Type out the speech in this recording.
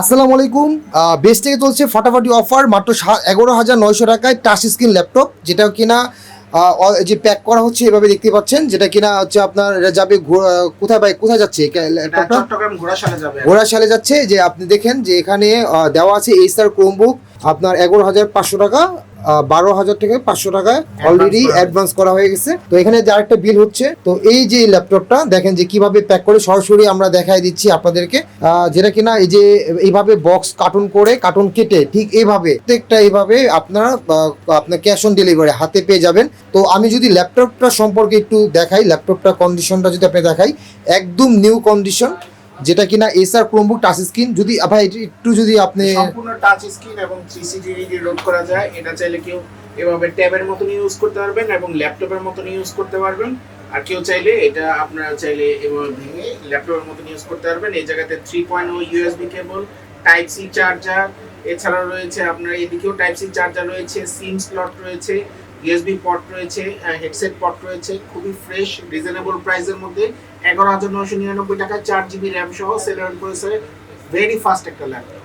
আসসালামু আলাইকুম। বেস্ট থেকে চলছে ফাটাফাটি অফার মাত্র 11,900 টাকায় টাচ স্ক্রিন ল্যাপটপ, যেটা কিনা যে প্যাক করা হচ্ছে এভাবে দেখতে পাচ্ছেন, যেটা কিনা হচ্ছে আপনার এটা যাবে কোথায় ভাই, কোথায় যাচ্ছে ল্যাপটপটা? চট্টগ্রাম ঘোড়াশালে যাবে। ঘোড়াশালে যাচ্ছে। যে আপনি দেখেন যে এখানে দেওয়া আছে এইচআর ক্রোমবুক আপনার 11,500 টাকা, 12,000 থেকে 500 টাকায় অলরেডি অ্যাডভান্স করা হয়ে গেছে। তো এখানে যে আরেকটা বিল হচ্ছে, তো এই যে ল্যাপটপটা দেখেন যে কিভাবে প্যাক করে সরাসরি আমরা দেখাই দিচ্ছি আপনাদেরকে, যেটা কিনা এই যে এইভাবে বক্স কার্টুন করে কার্টুন কেটে ঠিক এইভাবে প্রত্যেকটা এইভাবে আপনারা আপনার ক্যাশ অন ডেলিভারি হাতে পেয়ে যাবেন। তো আমি যদি ল্যাপটপটা সম্পর্কে একটু দেখাই, ল্যাপটপটা কন্ডিশনটা যদি আপনি দেখাই, একদম নিউ কন্ডিশন, যেটা কিনা এসআর ক্রোমবুক টাচ স্ক্রিন। যদি ভাই একটু যদি আপনি সম্পূর্ণ টাচ স্ক্রিন এবং 3CD লোড করা যায়। এটা চাইলে কেউ এভাবে ট্যাবের মতন ইউজ করতে পারবেন এবং ল্যাপটপের মতন ইউজ করতে পারবেন। আর কেউ চাইলে এটা আপনারা চাইলে এভাবে ভেঙে ল্যাপটপের মতন ইউজ করতে পারবেন। এই জায়গাতে 3.0 USB cable, type C charger, এছাড়াও রয়েছে আপনার এদিকেও টাইপ সি চার্জার রয়েছে, সিম স্লট রয়েছে, ইউএসবি পট রয়েছে, হেডসেট পট রয়েছে। খুবই ফ্রেশ রিজনেবল প্রাইসের মধ্যে 11,999 টাকায় 4GB র্যাম সহ সেলের প্রসেসরে ভেরি ফাস্ট একটা ল্যাপটপ।